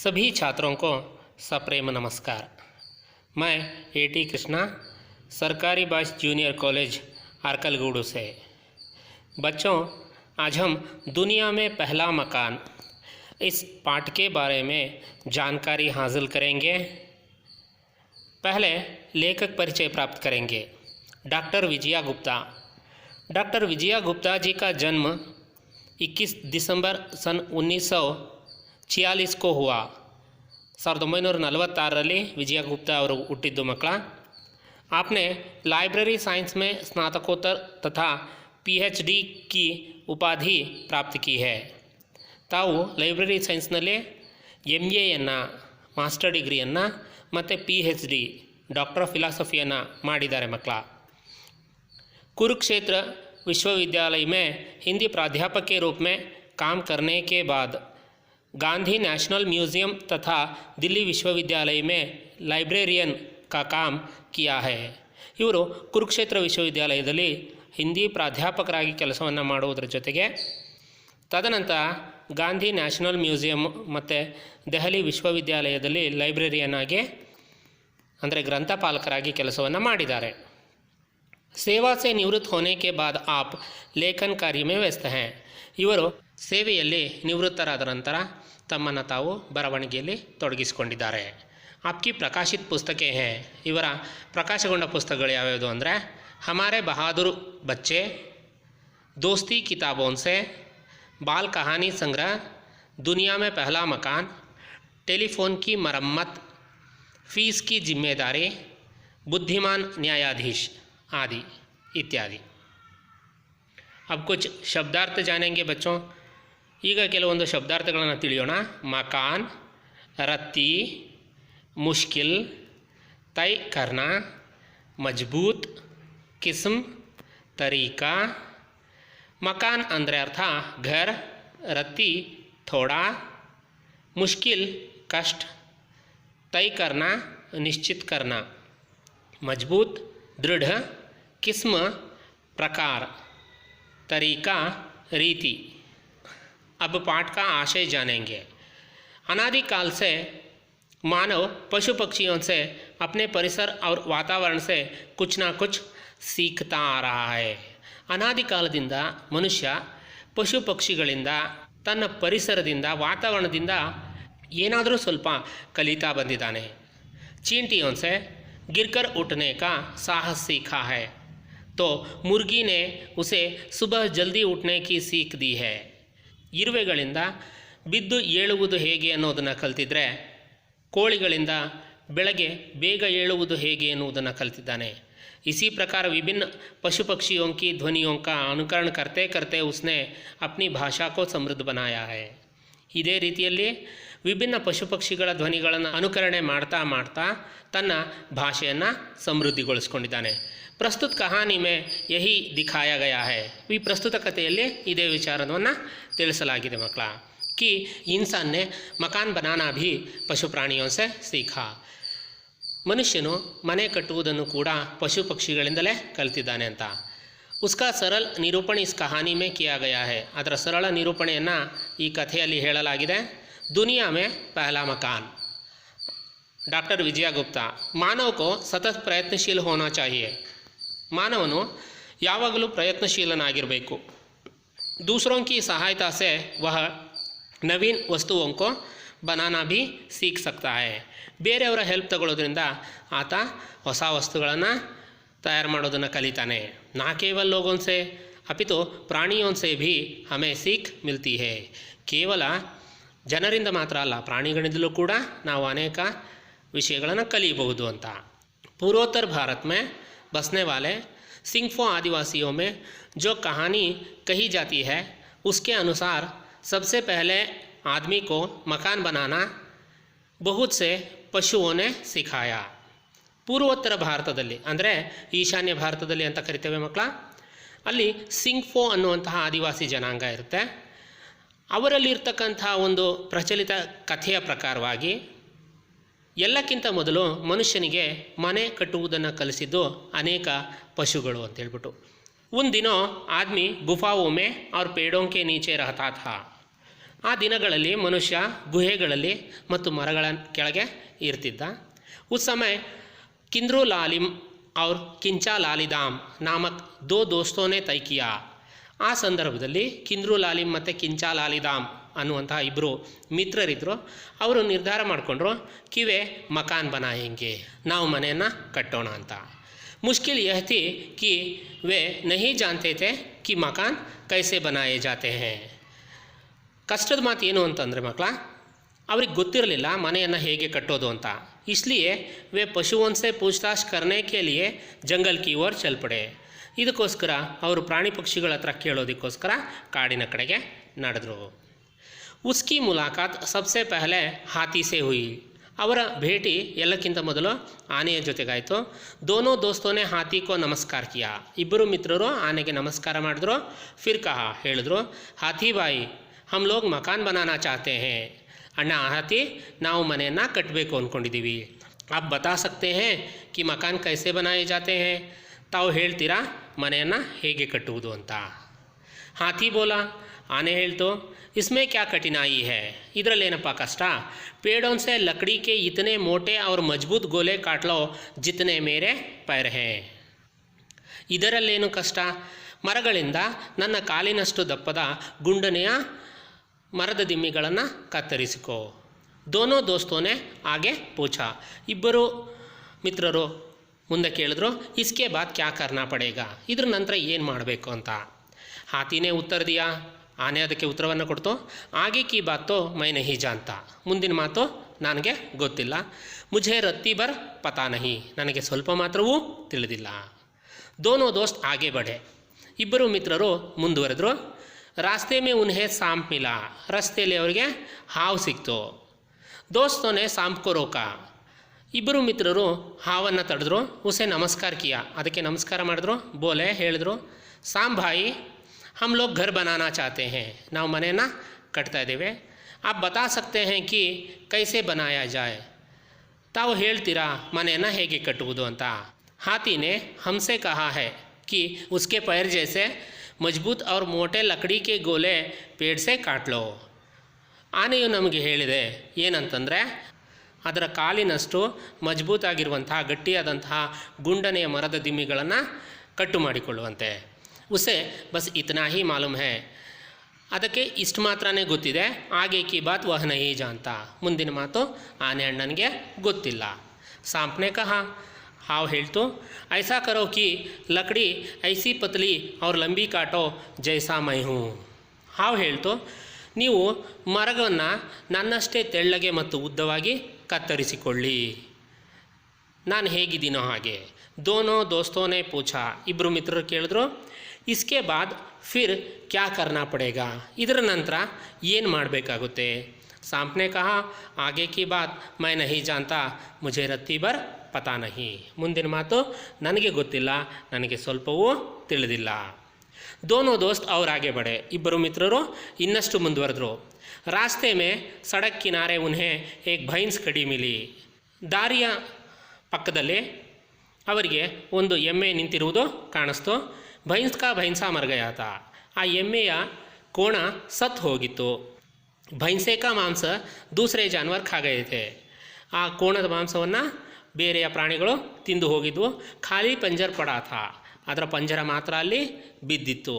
सभी छात्रों को सप्रेम नमस्कार। मैं एटी कृष्णा, सरकारी बॉयज़ जूनियर कॉलेज अरकलगूडू से। बच्चों, आज हम दुनिया में पहला मकान इस पाठ के बारे में जानकारी हासिल करेंगे। पहले लेखक परिचय प्राप्त करेंगे। डॉक्टर विजया गुप्ता। डॉक्टर विजया गुप्ता जी का जन्म 21 दिसंबर सन 1946 को हुआ। 1946 विजया गुप्ता ಅವರು ಹುಟ್ಟಿದ್ದು ಮಕ್ಕಳ। आपने लाइब्रेरी साइंस में स्नातकोत्तर तथा PhD की उपाधि प्राप्त की है। ತಾವು ಲೈಬ್ರರಿ ಸೈನ್ಸ್ನಲ್ಲಿ MAಯನ್ನು ಮಾಸ್ಟರ್ ಡಿಗ್ರಿಯನ್ನು ಮತ್ತು PhD ಡಾಕ್ಟರ್ ಆಫ್ ಫಿಲಾಸಫಿಯನ್ನು ಮಾಡಿದ್ದಾರೆ ಮಕ್ಕಳ। कुरुक्षेत्र विश्वविद्यालय में हिंदी प्राध्यापक के रूप में काम करने के बाद गांधी नेशनल म्यूज़ियम तथा दिल्ली विश्वविद्यालय में लाइब्रेरियन का काम किया है। इವರು ಕುರುಕ್ಷೇತ್ರ ವಿಶ್ವವಿದ್ಯಾಲಯದಲ್ಲಿ ಹಿಂದಿ ಪ್ರಾಧ್ಯಾಪಕರಾಗಿ ಕೆಲಸವನ್ನು ಮಾಡುವುದರ ಜೊತೆಗೆ ತದನಂತರ ಗಾಂಧಿ ನ್ಯಾಷನಲ್ ಮ್ಯೂಸಿಯಂ ಮತ್ತು ದೆಹಲಿ ವಿಶ್ವವಿದ್ಯಾಲಯದಲ್ಲಿ ಲೈಬ್ರರಿಯನ್ ಆಗಿ ಅಂದರೆ ಗ್ರಂಥಪಾಲಕರಾಗಿ ಕೆಲಸವನ್ನು ಮಾಡಿದ್ದಾರೆ। सेवा से निवृत्त होने के बाद आप लेखन कार्य में व्यस्त हैं। ಇವರು ಸೇವೆಯಲ್ಲಿ ನಿವೃತ್ತರಾದ ನಂತರ ತಮ್ಮನ್ನು ತಾವು ಬರವಣಿಗೆಯಲ್ಲಿ ತೊಡಗಿಸಿಕೊಂಡಿದ್ದಾರೆ। आपकी प्रकाशित पुस्तकें हैं। ಇವರ ಪ್ರಕಾಶಗೊಂಡ ಪುಸ್ತಕಗಳು ಯಾವ್ಯಾವುದು ಅಂದರೆ हमारे बहादुर बच्चे, दोस्ती किताबों से, बाल कहानी संग्रह, दुनिया में पहला मकान, टेलीफोन की मरम्मत, फीस की जिम्मेदारी, बुद्धिमान न्यायाधीश आदि इत्यादि। अब कुछ शब्दार्थ जानेंगे बच्चों। ಈಗ ಕೆಲವೊಂದು ಶಬ್ದಾರ್ಥಗಳನ್ನು ತಿಳಿಯೋಣ। मकान, रत्ती, मुश्किल, तय करना, मजबूत, किस्म, तरीका। मकान ಅಂದರೆ ಅರ್ಥ घर, रत्ती थोड़ा, मुश्किल कष्ट, तय करना निश्चित करना, मजबूत दृढ़, किस्म प्रकार, तरीका रीति। अब पाठ का आशय जानेंगे। अनादिकाल से मानव पशु पक्षियों से, अपने परिसर और वातावरण से कुछ ना कुछ सीखता आ रहा है। ಅನಾದಿಕಾಲದಿಂದ ಮನುಷ್ಯ ಪಶು ಪಕ್ಷಿಗಳಿಂದ, ತನ್ನ ಪರಿಸರದಿಂದ, ವಾತಾವರಣದಿಂದ ಏನಾದರೂ ಸ್ವಲ್ಪ ಕಲಿತಾ ಬಂದಿದ್ದಾನೆ। चींटियों से गिरकर उठने का साहस सीखा है, तो मुर्गी ने उसे सुबह जल्दी उठने की सीख दी है। ಇರುವೆಗಳಿಂದ ಬಿದ್ದು ಏಳುವುದು ಹೇಗೆ ಅನ್ನೋದನ್ನು ಕಲ್ತಿದ್ರೆ, ಕೋಳಿಗಳಿಂದ ಬೆಳಗ್ಗೆ ಬೇಗ ಏಳುವುದು ಹೇಗೆ ಎನ್ನುವುದನ್ನು ಕಲ್ತಿದ್ದಾನೆ। इसी प्रकार विभिन्न पशु पक्षियों की ध्वनियों का अनुकरण करते करते उसने अपनी भाषा को समृद्ध बनाया है। ಇದೇ ರೀತಿಯಲ್ಲಿ ವಿಭಿನ್ನ ಪಶು ಪಕ್ಷಿಗಳ ಧ್ವನಿಗಳನ್ನು ಅನುಕರಣೆ ಮಾಡ್ತಾ ಮಾಡ್ತಾ ತನ್ನ ಭಾಷೆಯನ್ನು ಸಮೃದ್ಧಿಗೊಳಿಸ್ಕೊಂಡಿದ್ದಾನೆ। ಪ್ರಸ್ತುತ ಕಹಾನಿ ಮೇ ಯಹಿ ದಿಖಾಯ ಗಯಾ ಹೈ। ಈ ಪ್ರಸ್ತುತ ಕಥೆಯಲ್ಲಿ ಇದೇ ವಿಚಾರವನ್ನು ತಿಳಿಸಲಾಗಿದೆ ಮಕ್ಕಳ। कि इंसान ने मकान बनाना भी पशु प्राणियों से सीखा। ಮನುಷ್ಯನು ಮನೆ ಕಟ್ಟುವುದನ್ನು ಕೂಡ ಪಶು ಪಕ್ಷಿಗಳಿಂದಲೇ ಕಲಿತಿದ್ದಾನೆ ಅಂತ। उसका सरल निरूपण इस कहानी में किया गया है। ಅದರ ಸರಳ ನಿರೂಪಣೆಯನ್ನು ಈ ಕಥೆಯಲ್ಲಿ ಹೇಳಲಾಗಿದೆ। दुनिया में पहला मकान। डॉक्टर विजया गुप्ता। मानव को सतत प्रयत्नशील होना चाहिए। ಮಾನವನು ಯಾವಾಗಲೂ ಪ್ರಯತ್ನಶೀಲನಾಗಿರಬೇಕು। दूसरों की सहायता से वह नवीन वस्तुओं को बनाना भी सीख सकता है। ಬೇರೆಯವರ ಹೆಲ್ಪ್ ತಗೊಳ್ಳೋದ್ರಿಂದ ಆತ ಹೊಸ ವಸ್ತುಗಳನ್ನು ತಯಾರು ಮಾಡೋದನ್ನು ಕಲಿತಾನೆ। ನಾ ಕೇವಲ ಲೋಗೋं से ಅಪಿತು ಪ್ರಾಣಿयों से भी हमें सीख मिलती है। ಕೇವಲ ಜನರಿಂದ ಮಾತ್ರ ಅಲ್ಲ, ಪ್ರಾಣಿಗಳಿಂದಲೂ ಕೂಡ ನಾವು ಅನೇಕ ವಿಷಯಗಳನ್ನು ಕಲಿಯಬಹುದು ಅಂತ। पूर्वोत्तर भारत में बसने वाले सिंगफो आदिवासियों में जो कहानी कही जाती है, उसके अनुसार सबसे पहले आदमी को मकान बनाना बहुत से ಪಶುओं ने सिखाया। ಪೂರ್ವೋತ್ತರ ಭಾರತದಲ್ಲಿ ಅಂದರೆ ಈಶಾನ್ಯ ಭಾರತದಲ್ಲಿ ಅಂತ ಕರಿತೇವೆ ಮಕ್ಕಳ, ಅಲ್ಲಿ ಸಿಂಗ್ಫೋ ಅನ್ನುವಂತಹ ಆದಿವಾಸಿ ಜನಾಂಗ ಇರುತ್ತೆ। ಅವರಲ್ಲಿರ್ತಕ್ಕಂಥ ಒಂದು ಪ್ರಚಲಿತ ಕಥೆಯ ಪ್ರಕಾರವಾಗಿ ಎಲ್ಲಕ್ಕಿಂತ ಮೊದಲು ಮನುಷ್ಯನಿಗೆ ಮನೆ ಕಟ್ಟುವುದನ್ನು ಕಲಿಸಿದ್ದು ಅನೇಕ ಪಶುಗಳು ಅಂತ ಹೇಳ್ಬಿಟ್ಟು। उन दिनों आदमी गुफाओं में और पेड़ों के नीचे रहता था। ಆ ದಿನಗಳಲ್ಲಿ ಮನುಷ್ಯ ಗುಹೆಗಳಲ್ಲಿ ಮತ್ತು ಮರಗಳ ಕೆಳಗೆ ಇರ್ತಿದ್ದ. उस समय किंद्रू लालिम और किंचा लालिदाम नामक दो दोस्तों ने तय किया. ಆ ಸಂದರ್ಭದಲ್ಲಿ ಕಿಂದ್ರು ಲಾಲಿಮ್ ಮತ್ತು ಕಿಂಚಾ ಲಾಲಿದಾಮ್ ಅನ್ನುವಂತಹ ಇಬ್ಬರು ಮಿತ್ರರಿದ್ದರು. ಅವರು ನಿರ್ಧಾರ ಮಾಡಿಕೊಂಡ್ರು ಕಿವೆ ಮಕಾನ್ ಬನಾಯೆಂಗೆ, ನಾವು ಮನೆಯನ್ನು ಕಟ್ಟೋಣ ಅಂತ. ಮುಷ್ಕಿಲ್ ಯಹ ಥಿ ಕಿ ವೆ ನಹಿ ಜಾನ್ತೆ ಥೆ ಕಿ ಮಕಾನ್ ಕೈಸೆ ಬನಾಯೆ ಜಾತೆ ಹೇ. ಕಷ್ಟದ ಮಾತು ಏನು ಅಂತಂದರೆ ಮಕ್ಕಳ, ಅವ್ರಿಗೆ ಗೊತ್ತಿರಲಿಲ್ಲ ಮನೆಯನ್ನು ಹೇಗೆ ಕಟ್ಟೋದು ಅಂತ. इसलिए वे पशुओं से पूछताछ करने के लिए जंगल की ओर चल पड़े. ಇದಕ್ಕೋಸ್ಕರ ಅವರು ಪ್ರಾಣಿ ಪಕ್ಷಿಗಳ ಹತ್ರ ಕೇಳೋದಕ್ಕೋಸ್ಕರ ಕಾಡಿನ ಕಡೆಗೆ ನಡೆದರು. ಉಸ್ಕಿ ಮುಲಾಕಾತ್ ಸಬ್ಸೆ ಪಹಲೆ ಹಾತಿ ಸೆ ಹುಯಿ. ಅವರ ಭೇಟಿ ಎಲ್ಲಕ್ಕಿಂತ ಮೊದಲು ಆನೆಯ ಜೊತೆಗಾಯಿತು. ದೋನೋ ದೋಸ್ತೋನೆ ಹಾತಿ ಕೋ ನಮಸ್ಕಾರ ಕಿಯಾ. ಇಬ್ಬರು ಮಿತ್ರರು ಆನೆಗೆ ನಮಸ್ಕಾರ ಮಾಡಿದ್ರು. ಫಿರ್ ಕಹಾ, ಹೇಳಿದ್ರು, ಹಾಥಿ ಬಾಯಿ ಹಮ್ ಲೋಗ್ ಮಕಾನ್ ಬನಾನಾ ಚಾಹತೆ ಹೇ. ಅಣ್ಣ ಹಾತಿ, ನಾವು ಮನೆಯನ್ನು ಕಟ್ಟಬೇಕು ಅಂದ್ಕೊಂಡಿದ್ದೀವಿ. आप बता सकते हैं कि मकान कैसे बनाए जाते हैं. ತಾವು ಹೇಳ್ತೀರಾ ಮನೆಯನ್ನು ಹೇಗೆ ಕಟ್ಟುವುದು ಅಂತ. ಹಾಥಿ ಬೋಲಾ, ಆನೆ ಹೇಳ್ತು, इसमें क्या कठिनाई है. ಇದರಲ್ಲೇನಪ್ಪ ಕಷ್ಟ. पेड़ों से लकड़ी के इतने मोटे और मजबूत गोले काट लो जितने मेरे पैर हैं. ಇದರಲ್ಲೇನು ಕಷ್ಟ. ಮರಗಳಿಂದ ನನ್ನ ಕಾಲಿನಷ್ಟು ದಪ್ಪದ ಗುಂಡನೆಯ ಮರದ ದಿಮ್ಮಿಗಳನ್ನು ಕತ್ತರಿಸಿಕೋ. ದೋನೋ ದೋಸ್ತೋನೆ ಹಾಗೆ ಪೂಛ. ಇಬ್ಬರು ಮಿತ್ರರು ಮುಂದೆ ಕೇಳಿದ್ರು, ಇಸ್ಕೆ ಬಾತ್ ಕ್ಯಾ ಕರ್ನಾ ಪಡೇಗ. ಇದ್ರ ನಂತರ ಏನು ಮಾಡಬೇಕು ಅಂತ. ಹಾತಿನೇ ಉತ್ತರ ದಿಯಾ. ಆನೆ ಅದಕ್ಕೆ ಉತ್ತರವನ್ನು ಕೊಡ್ತು, ಆಗೆ ಕಿ ಬಾತೋ ಮೈ ನಹಿ ಜಾನ್ತಾ. ಮುಂದಿನ ಮಾತು ನನಗೆ ಗೊತ್ತಿಲ್ಲ. ಮುझे ರತ್ತಿ ಬರ್ ಪತಾ ನಹಿ. ನನಗೆ ಸ್ವಲ್ಪ ಮಾತ್ರವೂ ತಿಳಿದಿಲ್ಲ. ದೋನೋ ದೋಸ್ತ್ ಆಗೆ ಬಡೆ. ಇಬ್ಬರು ಮಿತ್ರರು ಮುಂದುವರೆದ್ರು. ರಾಸ್ತೆ ಮೇ ಉನ್ಹೆ ಸಾಂಪ್ ಮಿಲಾ. ರಸ್ತೆಯಲ್ಲಿ ಅವರಿಗೆ ಹಾವು ಸಿಕ್ತು. ದೋಸ್ತೋನೆ ಸಾಂಪ್ಕೋ ರೋಕ. ಇಬ್ಬರು ಮಿತ್ರರು ಹಾವನ್ನು ತಡೆದ್ರು. ಉಸೆ ನಮಸ್ಕಾರ ಕಿಯಾ. ಅದಕ್ಕೆ ನಮಸ್ಕಾರ ಮಾಡಿದ್ರು. ಬೋಲೆ, ಹೇಳಿದ್ರು, ಸಾಂಪ್ ಭಾಯಿ ಹಮ್ ಲೋಗ್ ಘರ್ ಬನಾನಾ ಚಾಹತೆ ಹೇ. ನಾವು ಮನೆಯನ್ನು ಕಟ್ತಾ ಇದ್ದೇವೆ. ಆಪ್ ಬತಾ ಸಕ್ತೆ ಹೇ ಕಿ ಕೈಸೆ ಬನಾಯಾ ಜಾಯ್. ತಾವು ಹೇಳ್ತೀರಾ ಮನೆಯನ್ನು ಹೇಗೆ ಕಟ್ಟುವುದು ಅಂತ. ಹಾತಿನೇ ಹಮ್ಸೆ ಕಹಾ ಹೈ कि उसके पैर जैसे मजबूत और मोटे लकड़ी के गोले पेड़ से काट लो. ಆನೆಯು ನಮಗೆ ಹೇಳಿದೆ ಏನಂತಂದರೆ, ಅದರ ಕಾಲಿನಷ್ಟು ಮಜಬೂತಾಗಿರುವಂತಹ ಗಟ್ಟಿಯಾದಂತಹ ಗುಂಡನೆಯ ಮರದ ದಿಮ್ಮಿಗಳನ್ನು ಕಟ್ಟು ಮಾಡಿಕೊಳ್ಳುವಂತೆ. ಉಸೆ ಬಸ್ ಇತನಾ ಹಿ ಮಾಲೂಮ್ ಹೇ. ಅದಕ್ಕೆ ಇಷ್ಟು ಮಾತ್ರನೇ ಗೊತ್ತಿದೆ. ಆಗೆ ಕಿ ಬಾತ್ ವಹ ನಹಿ ಜಾನ್ತಾ. ಮುಂದಿನ ಮಾತು ಆನೆ ಅಣ್ಣನಿಗೆ ಗೊತ್ತಿಲ್ಲ. ಸಾಂಪ್ನೆ ಕಹಾ, ಹಾವು ಹೇಳ್ತು, ಐಸಾ ಕರೋ ಕಿ ಲಕಡಿ ಐಸಿ ಪತಲಿ ಅವ್ರ ಲಂಬಿ ಕಾಟೋ ಜೈಸಾ ಮೈ ಹೂँ. ಹಾವು ಹೇಳ್ತು, ನೀವು ಮರವನ್ನು ನನ್ನಷ್ಟೇ ತೆಳ್ಳಗೆ ಮತ್ತು ಉದ್ದವಾಗಿ ಕತ್ತರಿಸಿಕೊಳ್ಳಿ, ನಾನು ಹೇಗಿದ್ದೀನೋ ಹಾಗೆ. ದೋನೋ ದೋಸ್ತೋನೆ ಪೂಛ. ಇಬ್ಬರು ಮಿತ್ರರು ಕೇಳಿದ್ರು, ಇಸ್ಕೆ ಬಾದ್ ಫಿರ್ ಕ್ಯಾ ಕರ್ನಾ ಪಡೇಗ. ಇದರ ನಂತರ ಏನು ಮಾಡಬೇಕಾಗುತ್ತೆ. ಸಾಂಪ್ನೆ ಕಹಾ, ಆಗೆ ಕಿ ಬಾತ್ ಮೈ ನಹಿ ಜಾನ್ತಾ ಮುझे ರತ್ತಿ ಬರ್ ಪತಾ ನಹಿ. ಮುಂದಿನ ಮಾತು ನನಗೆ ಗೊತ್ತಿಲ್ಲ, ನನಗೆ ಸ್ವಲ್ಪವೂ ತಿಳಿದಿಲ್ಲ. ದೋನೋ ದೋಸ್ತ್ ಅವ್ರ ಆಗೆ ಬಡೆ. ಇಬ್ಬರು ಮಿತ್ರರು ಇನ್ನಷ್ಟು ಮುಂದುವರೆದ್ರು. ರಾಸ್ತೆ ಮೇ ಸಡಕ್ ಕಿನಾರೆ ಉನ್ಹೆ ಏಕ್ ಭೈನ್ಸ್ ಕಡಿ ಮಿಲಿ. ದಾರಿಯ ಪಕ್ಕದಲ್ಲಿ ಅವರಿಗೆ ಒಂದು ಎಮ್ಮೆ ನಿಂತಿರುವುದು ಕಾಣಿಸ್ತು. ಭೈನ್ಸ್ ಕಾ ಭೈನ್ಸಾ ಮರ್ಗಯಾತ. ಆ ಎಮ್ಮೆಯ ಕೋಣ ಸತ್ತು ಹೋಗಿತ್ತು. ಭೈನ್ಸೆ ಕಾ ಮಾಂಸ ದೂಸರೆ ಜಾನುವಾರು ಖಾ ಗಯೆ ಥೆ. ಆ ಕೋಣದ ಮಾಂಸವನ್ನು ಬೇರೆಯ ಪ್ರಾಣಿಗಳು ತಿಂದು ಹೋಗಿದ್ವು. ಖಾಲಿ ಪಂಜರ್ ಪಡಾಥ. ಅದರ ಪಂಜರ ಮಾತ್ರ ಅಲ್ಲಿ ಬಿದ್ದಿತ್ತು.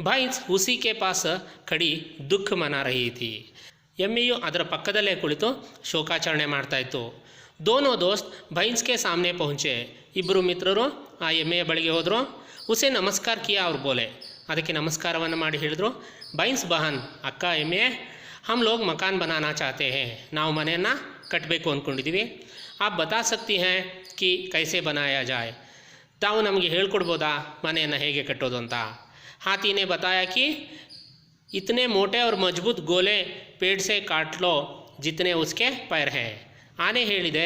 ಭೈನ್ಸ್ ಉಸಿ ಕೆ ಪಾಸ್ ಖಡಿ ದುಃಖ ಮನಾ ರಹಿ ಥಿ. ಎಮ್ಮೆಯು ಅದರ ಪಕ್ಕದಲ್ಲೇ ಕುಳಿತು ಶೋಕಾಚರಣೆ ಮಾಡ್ತಾಯಿತ್ತು. ದೋನೋ ದೋಸ್ತ್ ಭೈನ್ಸ್ಗೆ ಸಾಮನೆ ಪಹುಂಚೆ. ಇಬ್ಬರು ಮಿತ್ರರು ಆ ಎಮ್ಮೆಯ ಬಳಿಗೆ ಹೋದರು. ಉಸೆ ನಮಸ್ಕಾರ ಕಿಯಾ ಅವ್ರು ಬೋಲೆ. ಅದಕ್ಕೆ ನಮಸ್ಕಾರವನ್ನು ಮಾಡಿ ಹೇಳಿದ್ರು, ಭೈನ್ಸ್ ಬಹನ್, ಅಕ್ಕ ಎಮ್ಮೆ, ಹಮ್ ಲೋಗ್ ಮಕಾನ್ ಬನಾನಾ ಚಾಹತೆ ಹೇ. ನಾವು ಮನೆಯನ್ನು ಕಟ್ಟಬೇಕು ಅಂದ್ಕೊಂಡಿದ್ದೀವಿ. ಆಪ್ ಬತಾ ಸಕ್ತಿ ಹೇ ಕಿ ಕೈಸೆ ಬನಾಯಾ ಜಾಯ್. ತಾವು ನಮಗೆ ಹೇಳ್ಕೊಡ್ಬೋದಾ ಮನೆಯನ್ನು ಹೇಗೆ ಕಟ್ಟೋದು ಅಂತ. ಹಾತಿನೇ ಬತಾಯಾ ಕಿ ಇತನೆ ಮೋಟೆ और मजबूत गोले पेड़ से काट लो जितने उसके पैर हैं. ಆನೆ ಹೇಳಿದೆ,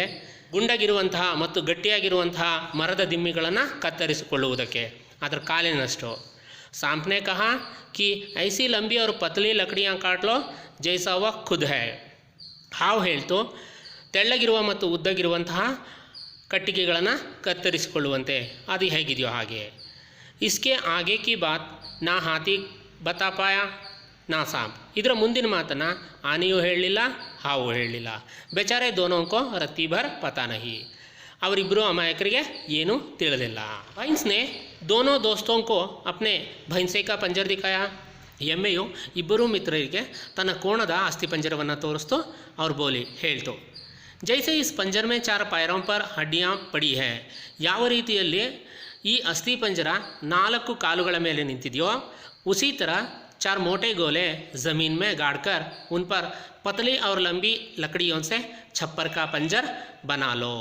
ಗುಂಡಗಿರುವಂತಹ ಮತ್ತು ಗಟ್ಟಿಯಾಗಿರುವಂತಹ ಮರದ ದಿಮ್ಮಿಗಳನ್ನು ಕತ್ತರಿಸಿಕೊಳ್ಳುವುದಕ್ಕೆ ಅದರ ಕಾಲಿನಷ್ಟು. सांपने कहा कि ऐसी लंबी और पतली लकड़ियाँ काट लो जैसा वह खुद है. ಹಾವು ಹೇಳ್ತು, ತೆಳ್ಳಗಿರುವ ಮತ್ತು ಉದ್ದಗಿರುವಂತಹ ಕಟ್ಟಿಗೆಗಳನ್ನು ಕತ್ತರಿಸಿಕೊಳ್ಳುವಂತೆ ಅದು ಹೇಗಿದೆಯೋ ಹಾಗೆ. इसके आगे की बात ना हाथी बता पाया ನಾ ಸಾಂಪ್. ಇದರ ಮುಂದಿನ ಮಾತನ್ನು ಆನೆಯೂ ಹೇಳಲಿಲ್ಲ, ಹಾವು ಹೇಳಲಿಲ್ಲ. ಬೇಚಾರೆ ದೋನೋಂಕೋ ರತ್ತಿ ಭರ್ ಪತಾ ನಹಿ. ಅವರಿಬ್ಬರು ಅಮಾಯಕರಿಗೆ ಏನೂ ತಿಳಿದಿಲ್ಲ. ಭೈಂಸ್ ನೆ ದೋನೋ ದೋಸ್ತೋಂಕೋ ಅಪ್ನೆ ಭೈಂಸೆ ಕಾ ಪಂಜರ್ ದಿಖಾಯ. ಎಮ್ಮೆಯು ಇಬ್ಬರೂ ಮಿತ್ರರಿಗೆ ತನ್ನ ಕೋಣದ ಅಸ್ಥಿಪಂಜರವನ್ನು ತೋರಿಸ್ತು. ಅವ್ರು ಬೋಲಿ ಹೇಳ್ತು, ಜೈಸೆ ಇಸ್ ಪಂಜರ್ ಮೇ 4 पैरों पर हड्डियाँ पड़ी है. ಯಾವ ರೀತಿಯಲ್ಲಿ ಈ ಅಸ್ಥಿಪಂಜರ 4 ಕಾಲುಗಳ ಮೇಲೆ ನಿಂತಿದೆಯೋ, उसी तरह 4 मोटे गोले ज़मीन में गाड़कर उन पर पतली और लंबी लकड़ियों से छप्पर का पंजर बना लो.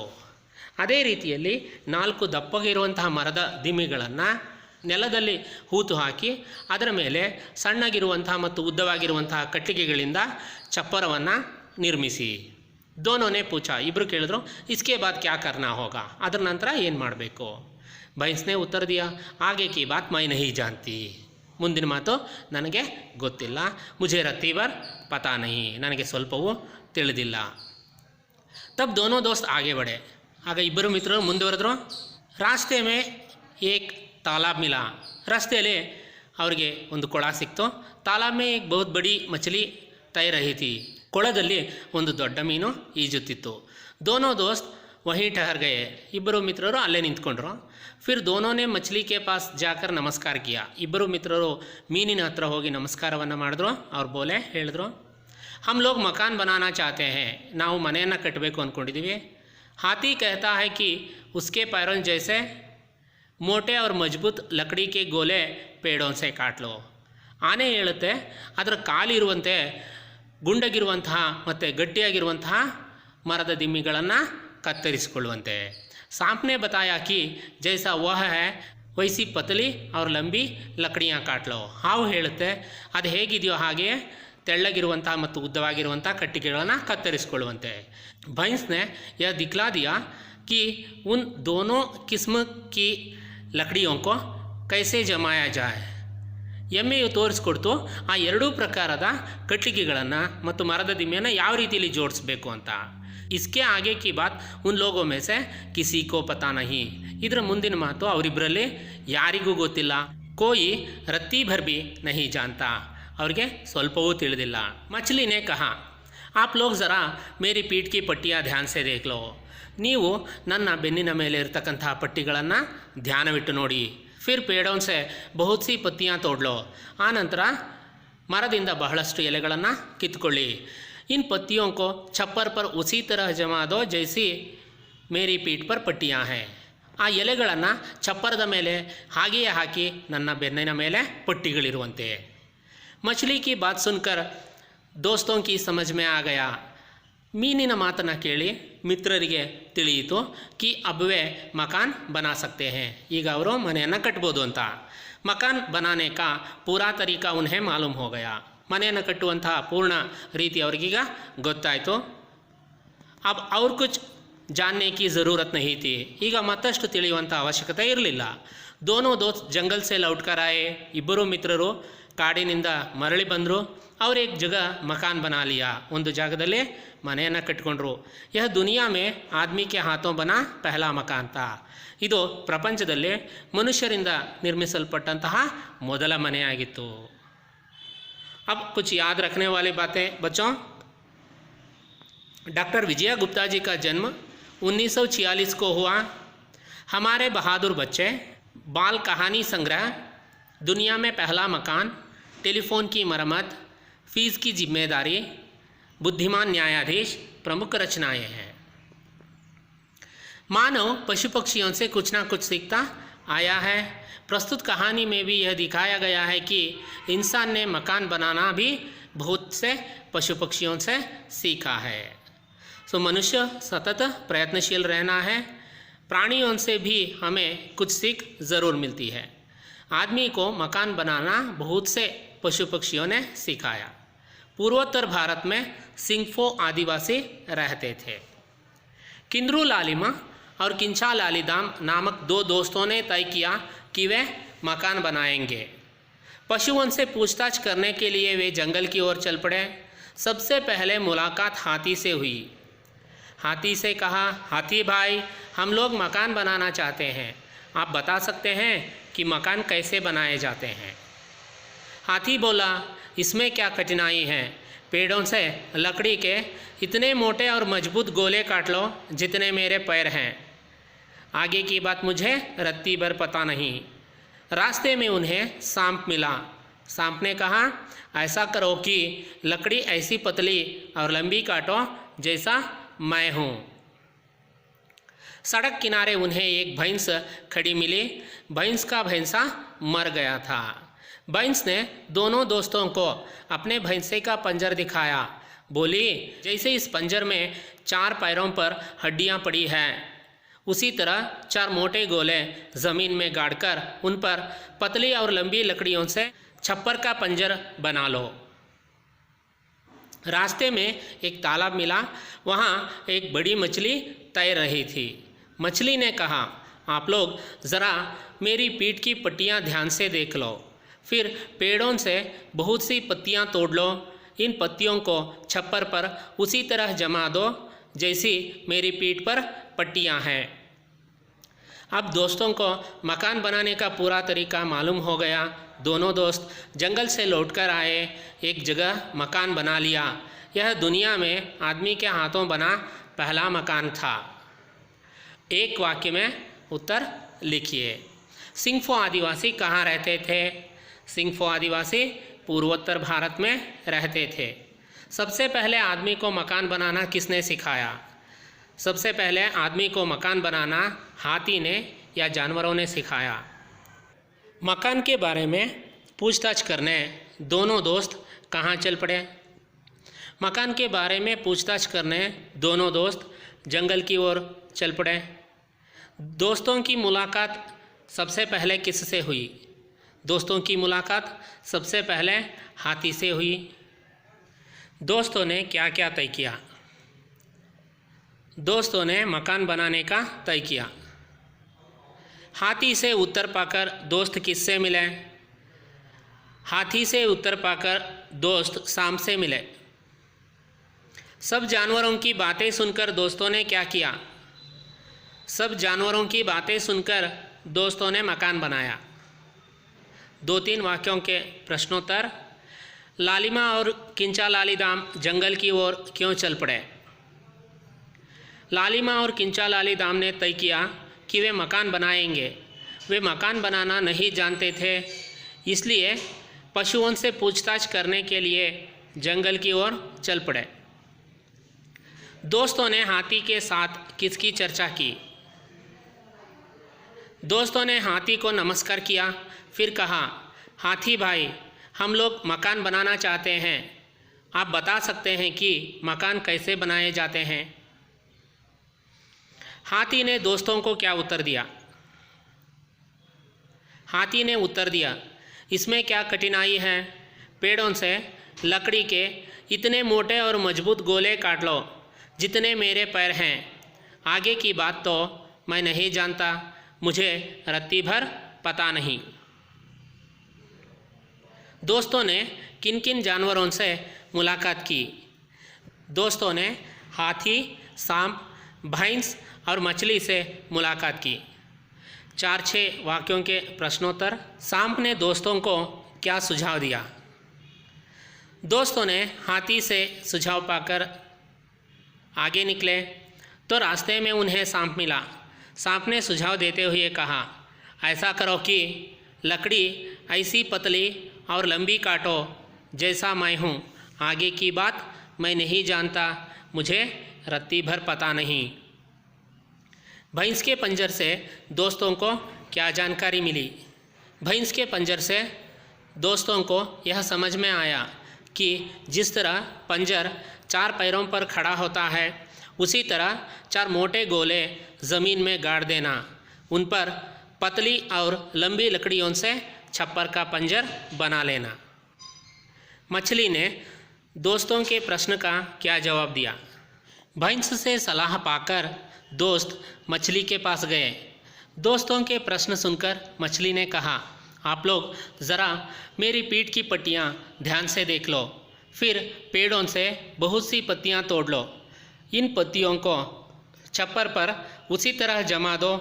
ಅದೇ ರೀತಿಯಲ್ಲಿ 4 ದಪ್ಪಗಿರುವಂತಹ ಮರದ ದಿಮ್ಮಿಗಳನ್ನು ನೆಲದಲ್ಲಿ ಹೂತು ಹಾಕಿ ಅದರ ಮೇಲೆ ಸಣ್ಣಗಿರುವಂತಹ ಮತ್ತು ಉದ್ದವಾಗಿರುವಂತಹ ಕಟ್ಟಿಗೆಗಳಿಂದ ಚಪ್ಪರವನ್ನು ನಿರ್ಮಿಸಿ. ದೋನೋನೆ ಪೂಛ, ಇಬ್ಬರು ಕೇಳಿದ್ರು, ಇಸ್ಕೆ ಬಾದ್ ಕ್ಯಾ ಕರ್ನಾ ಹೋಗಾ, ಅದರ ನಂತರ ಏನು ಮಾಡಬೇಕು. ಭೈಂಸ್ನೇ ಉತ್ತರ ದಿಯಾ, ಆಗೆ ಕಿ ಬಾತ್ ಮೈ ನಹಿ ಜಾನ್ತಿ. ಮುಂದಿನ ಮಾತು ನನಗೆ ಗೊತ್ತಿಲ್ಲ. ಮುझे ರತ್ತಿ ಭರ್ ಪತಾ ನಹಿ, ನನಗೆ ಸ್ವಲ್ಪವೂ ತಿಳಿದಿಲ್ಲ. ತಬ್ ದೋನೋ ದೋಸ್ತ್ ಆಗೆ ಬಡೆ, ಆಗ ಇಬ್ಬರು ಮಿತ್ರರು ಮುಂದುವರೆದ್ರು. ರಾಸ್ತೆ ಮೇ ಏಕ್ ತಾಲಾಬ್ ಮಿಲಾ, ರಸ್ತೆಯಲ್ಲಿ ಅವರಿಗೆ ಒಂದು ಕೊಳ ಸಿಕ್ತು. ತಾಲಾಬ್ ಮೇ ಏಕ್ ಬಹುತ್ ಬಡಿ ಮಚಲಿ ತೈ ರಹಿ ಥಿ, ಕೊಳದಲ್ಲಿ ಒಂದು ದೊಡ್ಡ ಮೀನು ಈಜುತ್ತಿತ್ತು. ದೋನೋ ದೋಸ್ತ್ ವಹಿ ಠಹರ್ ಗಯೆ, ಇಬ್ಬರು ಮಿತ್ರರು ಅಲ್ಲೇ ನಿಂತ್ಕೊಂಡ್ರು. ಫಿರ್ ದೋನೋನೆ ಮಚ್ಲಿ ಕೆ ಪಾಸ್ ಜಾಕರ್ ನಮಸ್ಕಾರ ಕಿಯಾ, ಇಬ್ಬರು ಮಿತ್ರರು ಮೀನಿನ ಹತ್ರ ಹೋಗಿ ನಮಸ್ಕಾರವನ್ನು ಮಾಡಿದ್ರು. ಅವ್ರು ಬೋಲೆ ಹೇಳಿದ್ರು, ಹಮ್ ಲೋಗ್ ಮಕಾನ್ ಬನಾನಾ ಚಾತೆ ಹೇ, ನಾವು ಮನೆಯನ್ನು ಕಟ್ಟಬೇಕು ಅಂದ್ಕೊಂಡಿದ್ದೀವಿ. ಹಾಥಿ ಕಹತಾ ಹೈ ಕಿ ಉಸ್ಕೆ ಪೈರೋನ್ ಜೈಸೆ ಮೋಟೆ और मजबूत लकड़ी के गोले पेड़ों से काट लो. ಆನೆ ಹೇಳುತ್ತೆ, ಅದರ ಕಾಲಿರುವಂತೆ ಗುಂಡಗಿರುವಂತಹ ಮತ್ತು ಗಟ್ಟಿಯಾಗಿರುವಂತಹ ಮರದ ದಿಮ್ಮಿಗಳನ್ನು ಕತ್ತರಿಸಿಕೊಳ್ಳುವಂತೆ. ಸಾಂಪ್ನೆ ಬತಾಯಾ ಕಿ ಜೈಸಾ ವಹ ಹೈ ವೈಸಿ ಪತಲಿ ಅವ್ರ ಲಂಬಿ ಲಕಡಿಯಾँ ಕಾಟ್ಲೋ. ಹಾವು ಹೇಳುತ್ತೆ, ಅದು ಹೇಗಿದೆಯೋ ಹಾಗೆಯೇ ತೆಳ್ಳಗಿರುವಂತಹ ಮತ್ತು ಉದ್ದವಾಗಿರುವಂಥ ಕಟ್ಟಿಗೆಗಳನ್ನು ಕತ್ತರಿಸಿಕೊಳ್ಳುವಂತೆ. ಭೈಂಸ್ನೆ ಯಹ ದಿಕ್ಲಾ ದಿಯಾ कि उन दोनों किस्म की लकड़ियों को कैसे जमाया जाए. ಎಮ್ಮೆಯು ತೋರಿಸ್ಕೊಡ್ತು ಆ ಎರಡೂ ಪ್ರಕಾರದ ಕಟ್ಟಿಗೆಗಳನ್ನು ಮತ್ತು ಮರದ ದಿಮ್ಮೆಯನ್ನು ಯಾವ ರೀತಿಯಲ್ಲಿ ಜೋಡಿಸ್ಬೇಕು ಅಂತ. ಇಸ್ಕೆ ಆಗೆ ಕಿ ಬಾತ್ ಉನ್ ಲೋಗೋ ಮೇ ಸೆ ಕಿಸಿ ಕೋ ಪತಾ ನಹಿ, ಇದರ ಮುಂದಿನ ಮಾತು ಅವರಿಬ್ಬರಲ್ಲಿ ಯಾರಿಗೂ ಗೊತ್ತಿಲ್ಲ. ಕೋಯಿ ರತ್ತಿ ಭರ್ ಭಿ ನಹಿ ಜಾನ್ತಾ, ಅವ್ರಿಗೆ ಸ್ವಲ್ಪವೂ ತಿಳಿದಿಲ್ಲ. ಮಚ್ಲಿನೇ ಕಹಾ, ಆಪ್ ಲೋಗ್ ಜರಾ ಮೇರಿ ಪೀಠ್ ಕಿ ಪಟ್ಟಿಯಾ ಧ್ಯಾನ್ ಸೆ ದೇಖ್ ಲೋ, ನೀವು ನನ್ನ ಬೆನ್ನಿನ ಮೇಲೆ ಇರತಕ್ಕಂತಹ ಪಟ್ಟಿಗಳನ್ನು ಧ್ಯಾನವಿಟ್ಟು ನೋಡಿ. ಫಿರ್ ಪೇಡೋನ್ ಸೆ ಬಹುತ್ ಸಿ ಪತ್ತಿಯಾँ ತೋಡ್ ಲೋ, ಆನಂತರ ಮರದಿಂದ ಬಹಳಷ್ಟು ಎಲೆಗಳನ್ನು ಕಿತ್ಕೊಳ್ಳಿ. ಇನ್ ಪತ್ತಿಯೋಂ ಕೋ ಛಪ್ಪರ್ ಪರ್ ಉಸಿ ತರಹ ಜಮಾ ದೋ ಜೈಸಿ ಮೇರಿ ಪೀಠ್ ಪರ್ ಪಟ್ಟಿಯಾँ ಹೈ, ಆ ಎಲೆಗಳನ್ನು ಛಪ್ಪರದ ಮೇಲೆ ಹಾಗೆಯೇ ಹಾಕಿ ನನ್ನ ಬೆನ್ನಿನ ಮೇಲೆ ಪಟ್ಟಿಗಳಿರುವಂತೆ. ಮಚ್ಲಿ ಕಿ ಬಾತ್ ಸುನ್ಕರ್ ದೋಸ್ತೋಂ ಕಿ ಸಮಜ್ ಮೇ ಆ ಗಯಾ, ಮೀನಿನ ಮಾತನ್ನು ಕೇಳಿ ಮಿತ್ರರಿಗೆ ತಿಳಿಯಿತು ಕಿ ಅಬ್ವೆ ಮಕಾನ್ ಬನಾ ಸಕ್ತೆ ಹೇ, ಈಗ ಅವರು ಮನೆಯನ್ನು ಕಟ್ಬೋದು ಅಂತ. ಮಕಾನ್ ಬನಾನೆ ಕಾ ಪೂರಾ ತರೀಕಾ ಉನ್ಹೇ ಮಾಲೂಮ್ ಹೋ ಗಯಾ, ಮನೆಯನ್ನು ಕಟ್ಟುವಂತಹ ಪೂರ್ಣ ರೀತಿ ಅವ್ರಿಗೀಗ ಗೊತ್ತಾಯಿತು. ಅಬ್ ಅವ್ರ ಕುಚ್ ಜಾನ್ನೆ ಕಿ ಜರೂರತ್ ನಹಿ ಥಿ, ಈಗ ಮತ್ತಷ್ಟು ತಿಳಿಯುವಂಥ ಅವಶ್ಯಕತೆ ಇರಲಿಲ್ಲ. ದೋನೋ ದೋಸ್ತ್ ಜಂಗಲ್ ಸೆ ಲೌಟ್ಕರ್ ಆಯೆ, ಇಬ್ಬರು ಮಿತ್ರರು ಕಾಡಿನಿಂದ ಮರಳಿ ಬಂದರು. ಅವ್ರು ಏಕ್ ಜಗ ಮಕಾನ್ ಬನಾ ಲಿಯಾ, ಒಂದು ಜಾಗದಲ್ಲಿ ಮನೆಯನ್ನು ಕಟ್ಕೊಂಡ್ರು. ಯಹ ದುನಿಯಾ ಮೇ ಆದ್ಮಿ ಕೆ ಹಾಥೋಂ ಬನಾ ಪಹಲಾ ಮಕಾನ್ ತಾ, ಇದು ಪ್ರಪಂಚದಲ್ಲಿ ಮನುಷ್ಯರಿಂದ ನಿರ್ಮಿಸಲ್ಪಟ್ಟಂತಹ ಮೊದಲ ಮನೆಯಾಗಿತ್ತು. अब कुछ याद रखने वाली बातें बच्चों, डॉक्टर विजया गुप्ता जी का जन्म 1946 को हुआ. हमारे बहादुर बच्चे, बाल कहानी संग्रह, दुनिया में पहला मकान, टेलीफोन की मरम्मत, फीस की जिम्मेदारी, बुद्धिमान न्यायाधीश प्रमुख रचनाएं हैं. मानव पशु पक्षियों से कुछ ना कुछ सीखता आया है. प्रस्तुत कहानी में भी यह दिखाया गया है कि इंसान ने मकान बनाना भी बहुत से पशु पक्षियों से सीखा है. सो मनुष्य सतत प्रयत्नशील रहना है. प्राणियों से भी हमें कुछ सीख ज़रूर मिलती है. आदमी को मकान बनाना बहुत से पशु पक्षियों ने सिखाया. पूर्वोत्तर भारत में सिंगफो आदिवासी रहते थे. किंद्रू लालिमा और किंचा लालीदाम नामक दो दोस्तों ने तय किया कि वे मकान बनाएंगे. पशुओं से पूछताछ करने के लिए वे जंगल की ओर चल पड़े. सबसे पहले मुलाकात हाथी से हुई. हाथी से कहा, हाथी भाई, हम लोग मकान बनाना चाहते हैं, आप बता सकते हैं कि मकान कैसे बनाए जाते हैं. हाथी बोला, इसमें क्या कठिनाई है? पेड़ों से लकड़ी के इतने मोटे और मजबूत गोले काट लो जितने मेरे पैर हैं। आगे की बात मुझे रत्ती भर पता नहीं। रास्ते में उन्हें सांप मिला। सांप ने कहा, ऐसा करो कि लकड़ी ऐसी पतली और लंबी काटो जैसा मैं हूँ। सड़क किनारे उन्हें एक भैंस खड़ी मिली। भैंस का भैंसा मर गया था। भैंस ने दोनों दोस्तों को अपने भैंसे का पंजर दिखाया। बोली, जैसे इस पंजर में 4 पैरों पर हड्डियाँ पड़ी हैं, उसी तरह 4 मोटे गोले ज़मीन में गाड़कर उन पर पतली और लंबी लकड़ियों से छप्पर का पंजर बना लो। रास्ते में एक तालाब मिला। वहाँ एक बड़ी मछली तैर रही थी। मछली ने कहा, आप लोग ज़रा मेरी पीठ की पट्टियाँ ध्यान से देख लो, फिर पेड़ों से बहुत सी पत्तियाँ तोड़ लो। इन पत्तियों को छप्पर पर उसी तरह जमा दो जैसी मेरी पीठ पर पट्टियाँ हैं। अब दोस्तों को मकान बनाने का पूरा तरीका मालूम हो गया। दोनों दोस्त जंगल से लौटकर आए, एक जगह मकान बना लिया। यह दुनिया में आदमी के हाथों बना पहला मकान था। एक वाक्य में उत्तर लिखिए। सिंगफो आदिवासी कहाँ रहते थे? सिंगफो आदिवासी पूर्वोत्तर भारत में रहते थे। सबसे पहले आदमी को मकान बनाना किसने सिखाया? सबसे पहले आदमी को मकान बनाना हाथी ने या जानवरों ने सिखाया। मकान के बारे में पूछताछ करने दोनों दोस्त कहाँ चल पड़े? मकान के बारे में पूछताछ करने दोनों दोस्त जंगल की ओर चल पड़े। दोस्तों की मुलाकात सबसे पहले किससे हुई? दोस्तों की मुलाकात सबसे पहले हाथी से हुई। दोस्तों ने क्या क्या तय किया? दोस्तों ने मकान बनाने का तय किया। हाथी से उत्तर पाकर दोस्त किससे मिले? हाथी से उत्तर पाकर दोस्त सांप से मिले। सब जानवरों की बातें सुनकर दोस्तों ने क्या किया? सब जानवरों की बातें सुनकर दोस्तों ने मकान बनाया। 2-3 वाक्यों के प्रश्नोत्तर। लालिमा और किंचा लालीदाम जंगल की ओर क्यों चल पड़े? लालिमा और किंचा लालीदाम ने तय किया कि वे मकान बनाएंगे। वे मकान बनाना नहीं जानते थे, इसलिए पशुओं से पूछताछ करने के लिए जंगल की ओर चल पड़े। दोस्तों ने हाथी के साथ किसकी चर्चा की? दोस्तों ने हाथी को नमस्कार किया, फिर कहा, हाथी भाई, हम लोग मकान बनाना चाहते हैं। आप बता सकते हैं कि मकान कैसे बनाए जाते हैं? हाथी ने दोस्तों को क्या उत्तर दिया? हाथी ने उत्तर दिया, इसमें क्या कठिनाई है? पेड़ों से लकड़ी के इतने मोटे और मजबूत गोले काट लो जितने मेरे पैर हैं। आगे की बात तो मैं नहीं जानता, मुझे रत्ती भर पता नहीं। दोस्तों ने किन किन जानवरों से मुलाकात की? दोस्तों ने हाथी, सांप, भैंस और मछली से मुलाकात की। 4-6 वाक्यों के प्रश्नोत्तर। सांप ने दोस्तों को क्या सुझाव दिया? दोस्तों ने हाथी से सुझाव पाकर आगे निकले तो रास्ते में उन्हें सांप मिला। सांप ने सुझाव देते हुए कहा, ऐसा करो कि लकड़ी ऐसी पतली और लंबी काटो जैसा मैं हूँ। आगे की बात मैं नहीं जानता, मुझे रत्ती भर पता नहीं। भैंस के पंजर से दोस्तों को क्या जानकारी मिली? भैंस के पंजर से दोस्तों को यह समझ में आया कि जिस तरह पंजर 4 पैरों पर खड़ा होता है, उसी तरह 4 मोटे गोले ज़मीन में गाड़ देना, उन पर पतली और लंबी लकड़ियों से छप्पर का पंजर बना लेना। मछली ने दोस्तों के प्रश्न का क्या जवाब दिया? भैंस से सलाह पाकर दोस्त मछली के पास गए। दोस्तों के प्रश्न सुनकर मछली ने कहा, आप लोग ज़रा मेरी पीठ की पट्टियाँ ध्यान से देख लो, फिर पेड़ों से बहुत सी पत्तियाँ तोड़ लो। इन पत्तियों को छप्पर पर उसी तरह जमा दो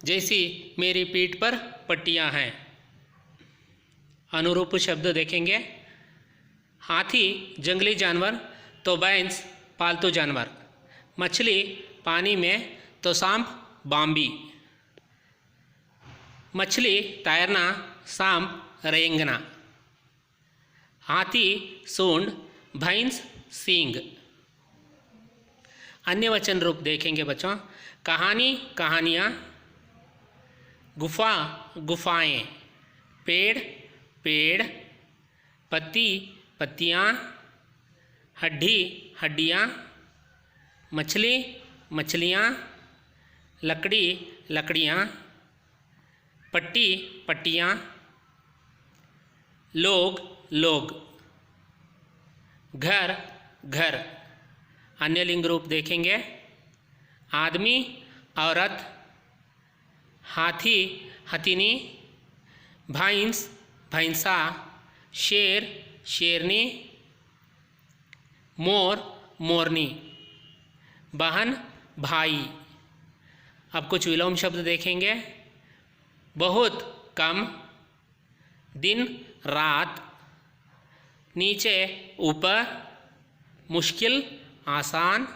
जैसी मेरी पीठ पर पट्टियाँ हैं। अनुरूप शब्द देखेंगे। हाथी जंगली जानवर तो भैंस पालतू जानवर, मछली पानी में तो सांप बाम्बी, मछली तैरना सांप रेंगना, हाथी सूंड भैंस सींग। अन्य वचन रूप देखेंगे बच्चों। कहानी कहानियाँ, गुफा गुफाएं, पेड़ पेड़, पत्ती पत्तियाँ, हड्डी हड्डियाँ, मछली मछलियाँ, लकड़ी लकड़ियाँ, पट्टी पट्टियाँ, लोग लोग, घर घर। अन्य लिंग रूप देखेंगे। आदमी औरत, हाथी हथिनी, भैंस भैंसा, शेर शेरनी, मोर मोरनी, बहन भाई। अब कुछ विलोम शब्द देखेंगे। बहुत कम, दिन रात, नीचे ऊपर, मुश्किल आसान,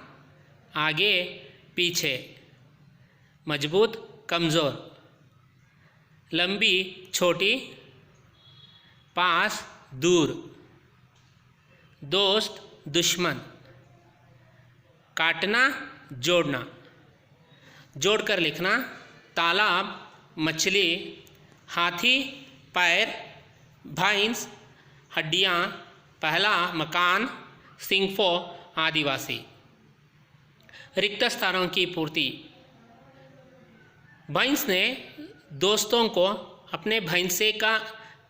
आगे पीछे, मजबूत कमज़ोर, लंबी छोटी, पास दूर, दोस्त दुश्मन, काटना जोड़ना, जोड़कर लिखना, तालाब मछली, हाथी पैर, भैंस हड्डियाँ, पहला मकान, सिंगफो आदिवासी। रिक्त स्थानों की पूर्ति। भैंस ने दोस्तों को अपने भैंसे का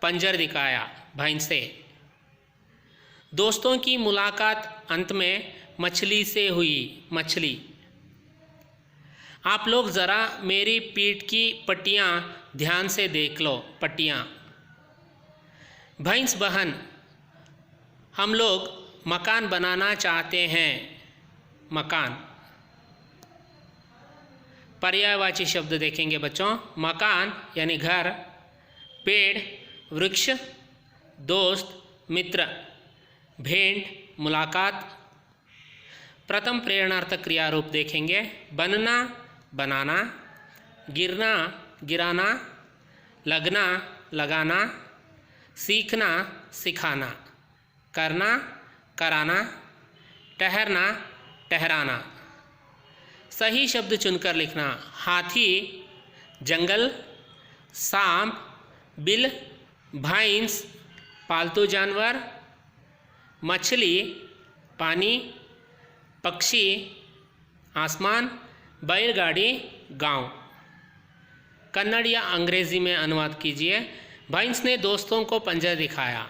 पंजर दिखाया। भैंसे, दोस्तों की मुलाकात अंत में मछली से हुई। मछली, आप लोग ज़रा मेरी पीठ की पट्टियाँ ध्यान से देख लो। पट्टियाँ, भैंस बहन, हम लोग मकान बनाना चाहते हैं। मकान। पर्यायवाची शब्द देखेंगे बच्चों। मकान यानी घर, पेड़ वृक्ष, दोस्त मित्र, भेंट मुलाकात। प्रथम प्रेरणार्थक क्रिया रूप देखेंगे। बनना बनाना, गिरना गिराना, लगना लगाना, सीखना सिखाना, करना कराना, ठहरना ठहराना। सही शब्द चुनकर लिखना। हाथी जंगल, सांप बिल, भैंस पालतू जानवर, मछली पानी, पक्षी आसमान, बैलगाड़ी गांव। कन्नड़ या अंग्रेजी में अनुवाद कीजिए। भैंस ने दोस्तों को पंजर दिखाया.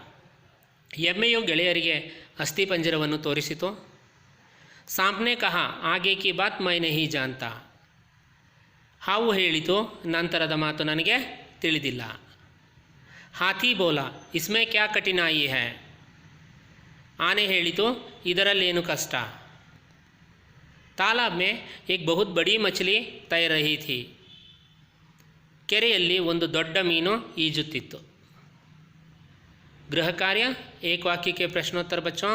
ಎಮ್ಮೆಯು ಗೆಳೆಯರಿಗೆ ಅಸ್ಥಿಪಂಜರವನ್ನು ತೋರಿಸಿತು. सांप ने कहा आगे की बात मैं नहीं जानता. ಹಾವು ಹೇಳಿತು ನಂತರದ ಮಾತು ನನಗೆ ತಿಳಿದಿಲ್ಲ. हाथी बोला इसमें क्या कठिनाई है. आने ಹೇಳಿತು ಇದರಲ್ಲೇನು ಕಷ್ಟ. तालाब में एक बहुत बड़ी मछली तैर रही थी. ಕೆರೆಯಲ್ಲಿ ಒಂದು ದೊಡ್ಡ ಮೀನು ಈಜುತ್ತಿತ್ತು. गृह कार्य एक वाक्य के प्रश्नोत्तर बच्चों.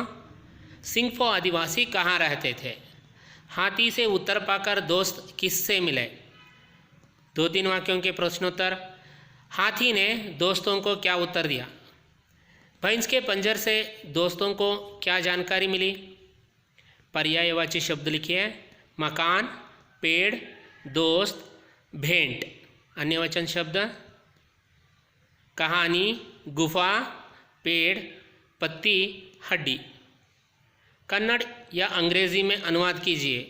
सिंगफो आदिवासी कहाँ रहते थे. हाथी से उत्तर पाकर दोस्त किससे मिले. 2-3 वाक्यों के प्रश्नोत्तर. हाथी ने दोस्तों को क्या उत्तर दिया. भैंस के पंजर से दोस्तों को क्या जानकारी मिली. पर्यायवाची शब्द लिखिए. मकान, पेड़, दोस्त, भेंट. अन्य वचन शब्द कहानी, गुफा, पेड़, पत्ती, हड्डी. कन्नड़ या अंग्रेजी में अनुवाद कीजिए.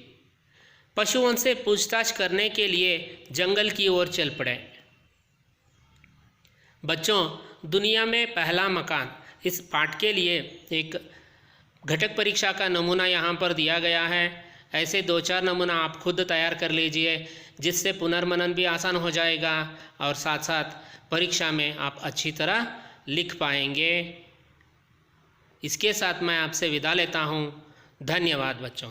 पशुओं से पूछताछ करने के लिए जंगल की ओर चल पड़े. बच्चों, दुनिया में पहला मकान. इस पाठ के लिए एक घटक परीक्षा का नमूना यहाँ पर दिया गया है. ऐसे 2-4 नमूना आप खुद तैयार कर लीजिए जिससे पुनर्मनन भी आसान हो जाएगा और साथ साथ परीक्षा में आप अच्छी तरह लिख पाएंगे. इसके साथ मैं आपसे विदा लेता हूँ. धन्यवाद बच्चों.